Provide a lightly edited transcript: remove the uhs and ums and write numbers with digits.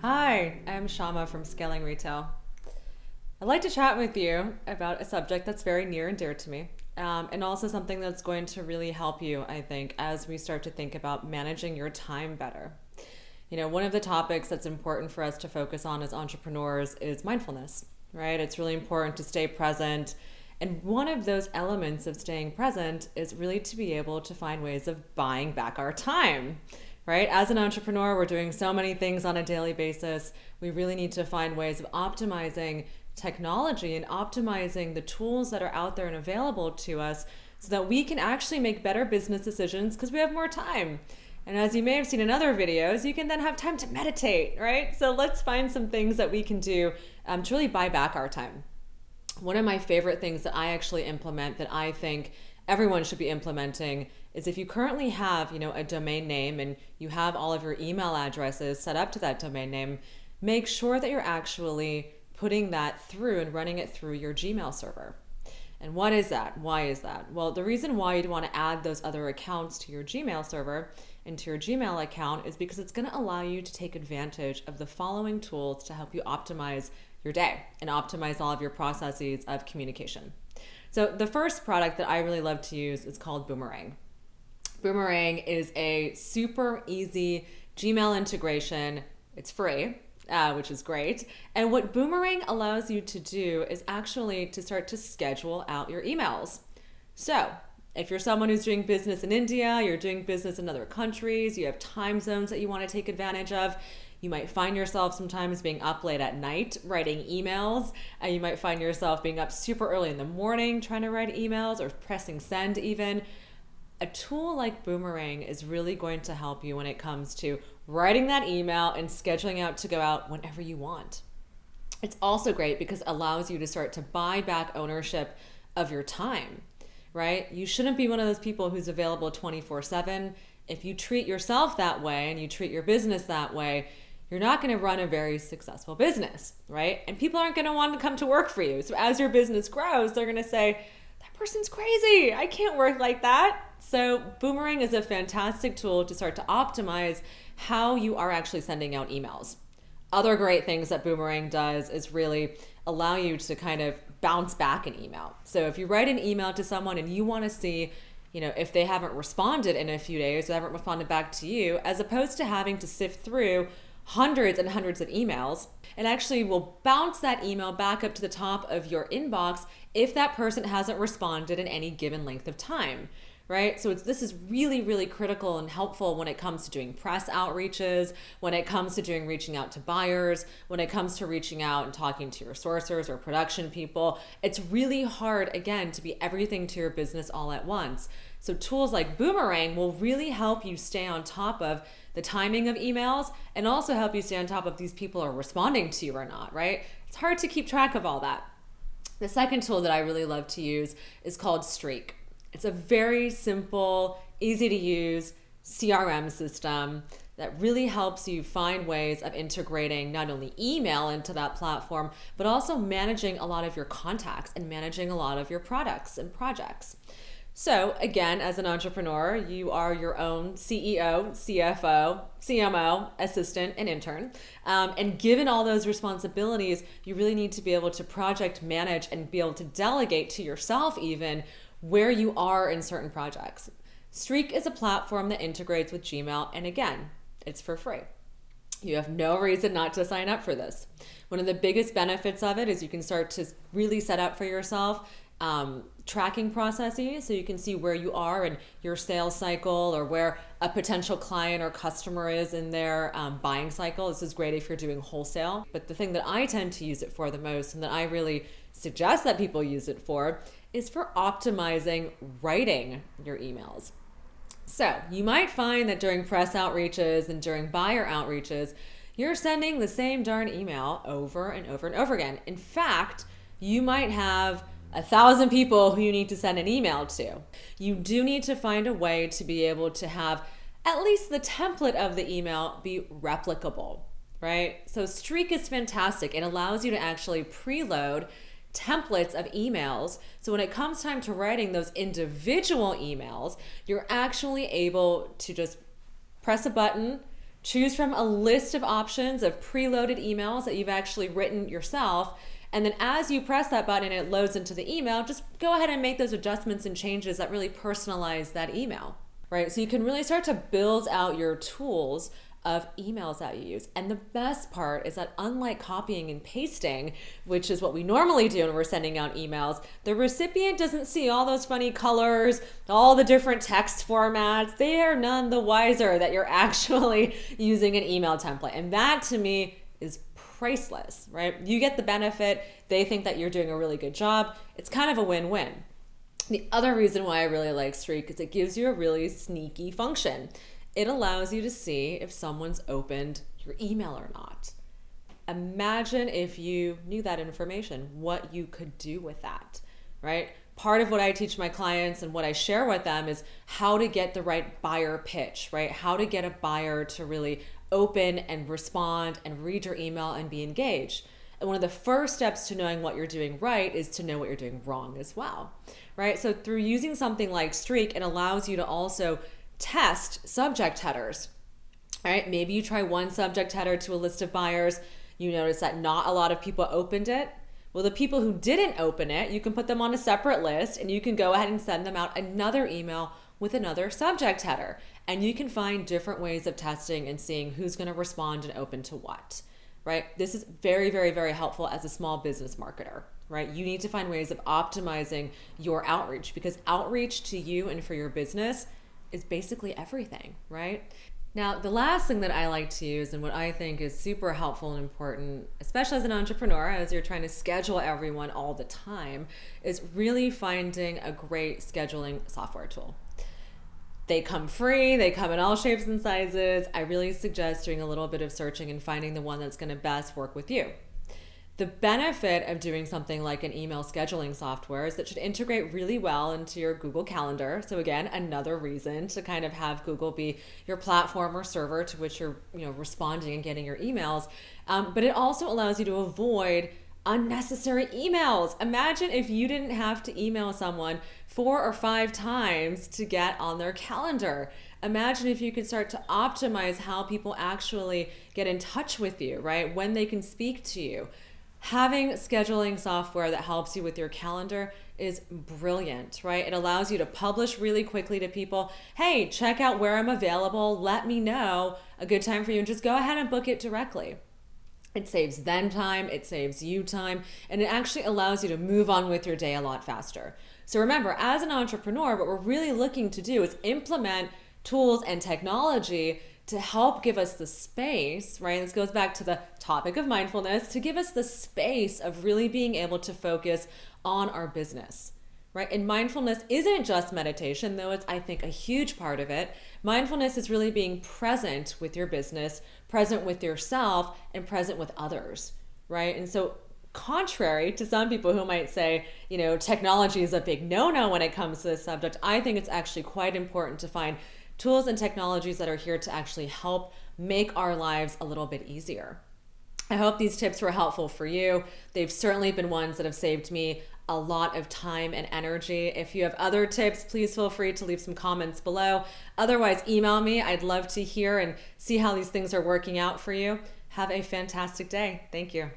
Hi, I'm Shama from Scaling Retail. I'd like to chat with you about a subject that's very near and dear to me, and also something that's going to really help you, I think, as we start to think about managing your time better. One of the topics that's important for us to focus on as entrepreneurs is mindfulness, right? It's really important to stay present. And one of those elements of staying present is really to be able to find ways of buying back our time, right? As an entrepreneur, we're doing so many things on a daily basis. We really need to find ways of optimizing technology and optimizing the tools that are out there and available to us so that we can actually make better business decisions because we have more time. And as you may have seen in other videos, you can then have time to meditate, right? So let's find some things that we can do to really buy back our time. One of my favorite things that I actually implement that I think everyone should be implementing is if you currently have, a domain name and you have all of your email addresses set up to that domain name, make sure that you're actually putting that through and running it through your Gmail server. And what is that? Why is that? Well, the reason why you'd want to add those other accounts to your Gmail server into your Gmail account is because it's going to allow you to take advantage of the following tools to help you optimize your day and optimize all of your processes of communication. So the first product that I really love to use is called Boomerang. Boomerang is a super easy Gmail integration. It's free, which is great. And what Boomerang allows you to do is actually to start to schedule out your emails. So if you're someone who's doing business in India, you're doing business in other countries, you have time zones that you want to take advantage of, you might find yourself sometimes being up late at night writing emails. You might find yourself being up super early in the morning trying to write emails or pressing send even. A tool like Boomerang is really going to help you when it comes to writing that email and scheduling out to go out whenever you want. It's also great because it allows you to start to buy back ownership of your time, right? You shouldn't be one of those people who's available 24/7. If you treat yourself that way and you treat your business that way, you're not going to run a very successful business, right? And people aren't going to want to come to work for you. So as your business grows, they're going to say, that person's crazy. I can't work like that. So Boomerang is a fantastic tool to start to optimize how you are actually sending out emails. Other great things that Boomerang does is really allow you to kind of bounce back an email. So if you write an email to someone and you want to see, if they haven't responded in a few days, they haven't responded back to you, as opposed to having to sift through hundreds and hundreds of emails, it actually will bounce that email back up to the top of your inbox if that person hasn't responded in any given length of time, right? So this is really, really critical and helpful when it comes to doing press outreaches, when it comes to reaching out to buyers, when it comes to reaching out and talking to your sourcers or production people. It's really hard, again, to be everything to your business all at once. So tools like Boomerang will really help you stay on top of the timing of emails and also help you stay on top of these people are responding to you or not, right? It's hard to keep track of all that. The second tool that I really love to use is called Streak. It's a very simple, easy to use CRM system that really helps you find ways of integrating not only email into that platform, but also managing a lot of your contacts and managing a lot of your products and projects. So again, as an entrepreneur, you are your own CEO, CFO, CMO, assistant, and intern. And given all those responsibilities, you really need to be able to project manage and be able to delegate to yourself even where you are in certain projects. Streak is a platform that integrates with Gmail, and again, it's for free. You have no reason not to sign up for this. One of the biggest benefits of it is you can start to really set up for yourself tracking processes so you can see where you are in your sales cycle or where a potential client or customer is in their buying cycle. This is great if you're doing wholesale. But the thing that I tend to use it for the most and that I really suggest that people use it for is for optimizing writing your emails. So you might find that during press outreaches and during buyer outreaches, you're sending the same darn email over and over and over again. In fact, you might have 1,000 people who you need to send an email to. You do need to find a way to be able to have at least the template of the email be replicable, right? So Streak is fantastic. It allows you to actually preload templates of emails. So when it comes time to writing those individual emails, you're actually able to just press a button, Choose from a list of options of preloaded emails that you've actually written yourself. And then as you press that button and it loads into the email, just go ahead and make those adjustments and changes that really personalize that email, right? So you can really start to build out your tools of emails that you use. And the best part is that unlike copying and pasting, which is what we normally do when we're sending out emails, the recipient doesn't see all those funny colors, all the different text formats. They are none the wiser that you're actually using an email template. And that to me is priceless, right? You get the benefit. They think that you're doing a really good job. It's kind of a win-win. The other reason why I really like Streak is it gives you a really sneaky function. It allows you to see if someone's opened your email or not. Imagine if you knew that information, what you could do with that, right? Part of what I teach my clients and what I share with them is how to get the right buyer pitch, right? How to get a buyer to really open and respond and read your email and be engaged. And one of the first steps to knowing what you're doing right is to know what you're doing wrong as well, right? So through using something like Streak, it allows you to also test subject headers, right? Maybe you try one subject header to a list of buyers. You notice that not a lot of people opened it. Well, the people who didn't open it, you can put them on a separate list and you can go ahead and send them out another email with another subject header. And you can find different ways of testing and seeing who's going to respond and open to what, right? This is very, very, very helpful as a small business marketer, right? You need to find ways of optimizing your outreach because outreach to you and for your business is basically everything, right? Now, the last thing that I like to use and what I think is super helpful and important, especially as an entrepreneur, as you're trying to schedule everyone all the time, is really finding a great scheduling software tool. They come free, they come in all shapes and sizes. I really suggest doing a little bit of searching and finding the one that's gonna best work with you. The benefit of doing something like an email scheduling software is that it should integrate really well into your Google Calendar. So again, another reason to kind of have Google be your platform or server to which you're responding and getting your emails. But it also allows you to avoid unnecessary emails. Imagine if you didn't have to email someone 4 or 5 times to get on their calendar. Imagine if you could start to optimize how people actually get in touch with you, right? When they can speak to you. Having scheduling software that helps you with your calendar is brilliant, right? It allows you to publish really quickly to people. Hey, check out where I'm available. Let me know a good time for you and just go ahead and book it directly. It saves them time, it saves you time, and it actually allows you to move on with your day a lot faster. So remember, as an entrepreneur, what we're really looking to do is implement tools and technology to help give us the space, right? This goes back to the topic of mindfulness, to give us the space of really being able to focus on our business, right? And mindfulness isn't just meditation, though it's, I think, a huge part of it. Mindfulness is really being present with your business, present with yourself, and present with others, right? And so contrary to some people who might say, technology is a big no-no when it comes to this subject, I think it's actually quite important to find tools and technologies that are here to actually help make our lives a little bit easier. I hope these tips were helpful for you. They've certainly been ones that have saved me a lot of time and energy. If you have other tips, please feel free to leave some comments below. Otherwise, email me. I'd love to hear and see how these things are working out for you. Have a fantastic day. Thank you.